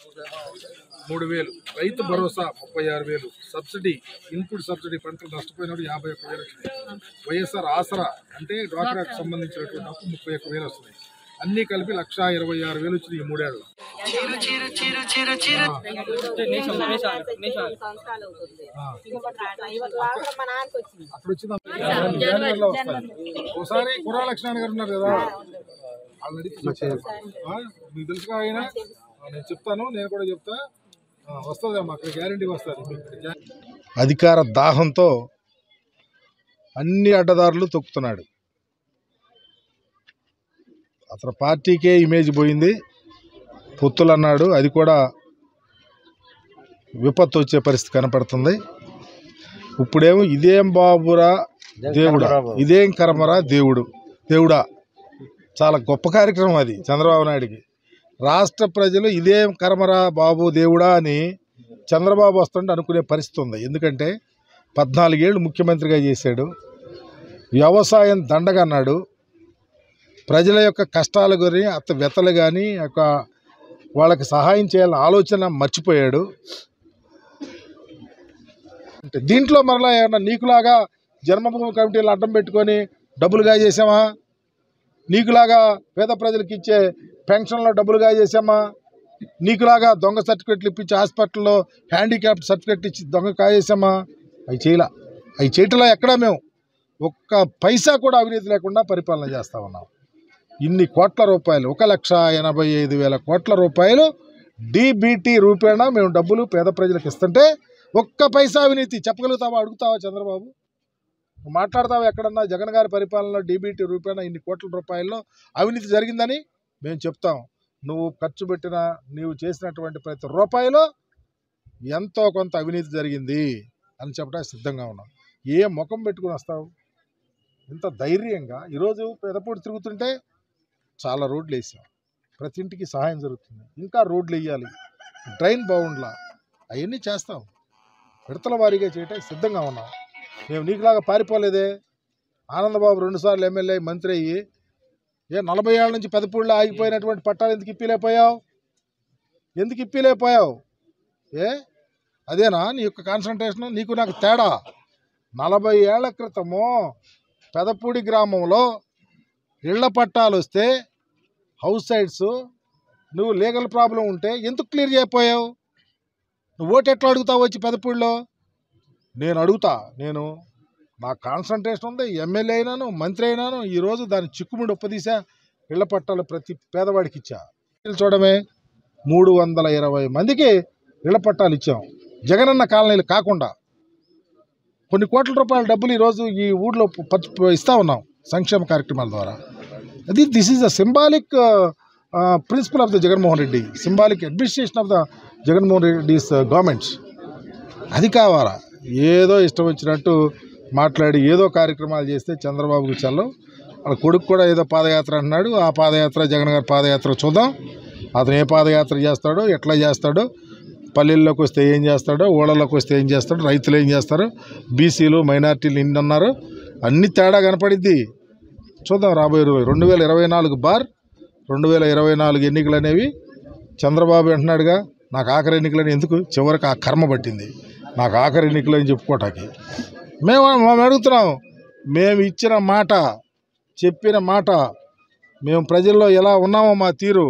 3,000 Rythu Bharosa 36,000 subsidy input subsidy పంటలు నష్టపోయినప్పుడు 51,000 వచ్చినాయి. వైఎస్ఆర్ ఆసరా అంటే డ్వాక్రాకు సంబంధించినటువంటి అప్పు 31,000 వస్తున్నాయి. అన్ని కలిపి 1,26,000 వచ్చినాయి ఈ 3 ఏళ్ళలో. అప్పుడు వచ్చింది జనవరిలో వస్తాయి. ఒకసారి కుర్రా లక్ష్మణ్ గారు ఉన్నారు కదా, వాళ్ళని మీకు తెలుసుగా అయినా నేను చెప్తాను, నేను కూడా చెప్తా, వస్తుంది అమ్మా, అక్కడ గ్యారంటీ వస్తుంది. అధికార దాహంతో అన్ని అడ్డదారులు తొక్కుతున్నాడు. అతని పార్టీకే ఇమేజ్ పోయింది. పొత్తులు అన్నాడు, అది కూడా విపత్తు వచ్చే పరిస్థితి కనపడుతుంది. ఇప్పుడేమో ఇదేం బాబురా దేవుడా, ఇదేం కర్మరా దేవుడా. చాలా గొప్ప కార్యక్రమం అది చంద్రబాబు నాయుడికి. రాష్ట్ర ప్రజలు ఇదేం కర్మరా బాబు దేవుడా అని చంద్రబాబు వస్తుంటే అనుకునే పరిస్థితి ఉంది. ఎందుకంటే 14 ఏళ్ళు ముఖ్యమంత్రిగా చేశాడు, వ్యవసాయం దండగా అన్నాడు, ప్రజల యొక్క కష్టాల గురించి వ్యతలు కానీ వాళ్ళకి సహాయం చేయాలని ఆలోచన మర్చిపోయాడు. అంటే దీంట్లో మరలా ఏమన్నా నీకులాగా జన్మభూమి కమిటీలు అడ్డం పెట్టుకొని డబ్బులుగా చేసామా? నీకులాగా పేద ప్రజలకు ఇచ్చే పెన్షన్లో డబ్బులుగా చేసామా? నీకులాగా దొంగ సర్టిఫికెట్లు ఇప్పించి హాస్పిటల్లో హ్యాండిక్యాప్ సర్టిఫికెట్ ఇచ్చి దొంగ కాజేసామా? అవి చేయలా. అవి చేయటంలో ఎక్కడా మేము ఒక్క పైసా కూడా అవినీతి లేకుండా పరిపాలన చేస్తూ ఉన్నాం. ఇన్ని కోట్ల రూపాయలు, 1,85,000 కోట్ల రూపాయలు డీబీటీ రూపేణా మేము డబ్బులు పేద ప్రజలకు ఇస్తుంటే ఒక్క పైసా అవినీతి చెప్పగలుగుతావా? అడుగుతావా చంద్రబాబు? మాట్లాడతావా ఎక్కడన్నా జగన్ గారి పరిపాలనలో డీబీటీ రూపేణా ఇన్ని కోట్ల రూపాయల్లో అవినీతి జరిగిందని? మేము చెప్తాం. నువ్వు ఖర్చు పెట్టిన, నీవు చేసినటువంటి ప్రతి రూపాయిలో ఎంతో కొంత అవినీతి జరిగింది అని చెప్పడానికి సిద్ధంగా ఉన్నాం. ఏ ముఖం పెట్టుకుని వస్తావు ఇంత ధైర్యంగా? ఈరోజు పెదపూడి తిరుగుతుంటే చాలా రోడ్లు వేసాం, ప్రతి ఇంటికి సహాయం జరుగుతుంది, ఇంకా రోడ్లు వేయాలి, డ్రైన్ బాగుండ్లా, అవన్నీ చేస్తాం. విడతల వారీగా చేయడానికి సిద్ధంగా ఉన్నాం. మేము నీకులాగా పారిపోలేదే. ఆనందబాబు 2 సార్లు ఎమ్మెల్యే మంత్రి అయ్యి 40 ఏళ్ళ నుంచి పెదపూడిలో ఆగిపోయినటువంటి పట్టాలు ఎందుకు ఇప్పిలేకపోయావు? అదేనా నీ యొక్క కాన్సన్ట్రేషన్? నీకు నాకు తేడా. 40 ఏళ్ల క్రితము పెదపూడి గ్రామంలో ఇళ్ల పట్టాలు వస్తే హౌస్ సైడ్స్ నువ్వు లీగల్ ప్రాబ్లం ఉంటే ఎందుకు క్లియర్ చేయకపోయావు? నువ్వు ఓటు ఎట్లా అడుగుతావు వచ్చి పెదపూడిలో? నేను అడుగుతా. నా కాన్సన్ట్రేషన్ ఉంది, ఎమ్మెల్యే అయినాను, మంత్రి అయినాను. ఈరోజు దాని చిక్కుముడి ఒప్పదీసా, ఇళ్ల పట్టాలు ప్రతి పేదవాడికి ఇచ్చా. చూడమే 320 మందికి ఇళ్ల పట్టాలు ఇచ్చాం. జగనన్న కాలనీలు కాకుండా కొన్ని కోట్ల రూపాయల డబ్బులు ఈరోజు ఈ ఊళ్ళో ఇస్తూ ఉన్నాం సంక్షేమ కార్యక్రమాల ద్వారా. This is the symbolic principle of the Jaganmohan Reddy, symbolic administration of the Jaganmohan Reddy's governments. అది కావాలా? ఏదో ఇష్టం వచ్చినట్టు మాట్లాడి ఏదో కార్యక్రమాలు చేస్తే చంద్రబాబుకి చల్లం. వాళ్ళ కొడుకు కూడా ఏదో పాదయాత్ర అంటున్నాడు. ఆ పాదయాత్ర జగన్ గారి పాదయాత్ర చూద్దాం. అతను ఏ పాదయాత్ర చేస్తాడో, ఎట్లా చేస్తాడో, పల్లెల్లోకి వస్తే ఏం చేస్తాడో, ఊళ్ళలోకి వస్తే ఏం చేస్తాడో, రైతులు ఏం చేస్తారు, బీసీలు మైనార్టీలు ఇన్ని అన్నారు, అన్ని తేడా కనపడిద్ది. చూద్దాం రాబోయే రోజు 2024 ఎన్నికలు అనేవి చంద్రబాబు అంటున్నాడుగా, నాకు ఆఖరి ఎన్నికలని. ఎందుకు? చివరికి ఆ కర్మ పట్టింది నాకు ఆఖరి ఎన్నికలు అని చెప్పుకోవటానికి. మేము అడుగుతున్నాం, మేము ఇచ్చిన మాట, చెప్పిన మాట, మేము ప్రజల్లో ఎలా ఉన్నామో మా తీరు,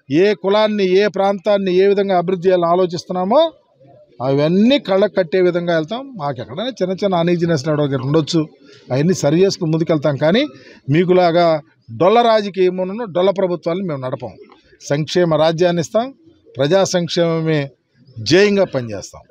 ఏ కులాన్ని, ఏ ప్రాంతాన్ని ఏ విధంగా అభివృద్ధి చేయాలని ఆలోచిస్తున్నామో అవన్నీ కళ్ళకు కట్టే విధంగా వెళ్తాం. మాకు ఎక్కడైనా చిన్న చిన్న అనీజినెస్ ఉండొచ్చు, అవన్నీ సరి చేసుకుని ముందుకెళ్తాం. కానీ మీకులాగా డొల్ల రాజకీయమును, డొల్ల ప్రభుత్వాన్ని మేము నడపం. సంక్షేమ రాజ్యాన్ని ఇస్తాం, ప్రజా సంక్షేమమే జయంగా పనిచేస్తాం.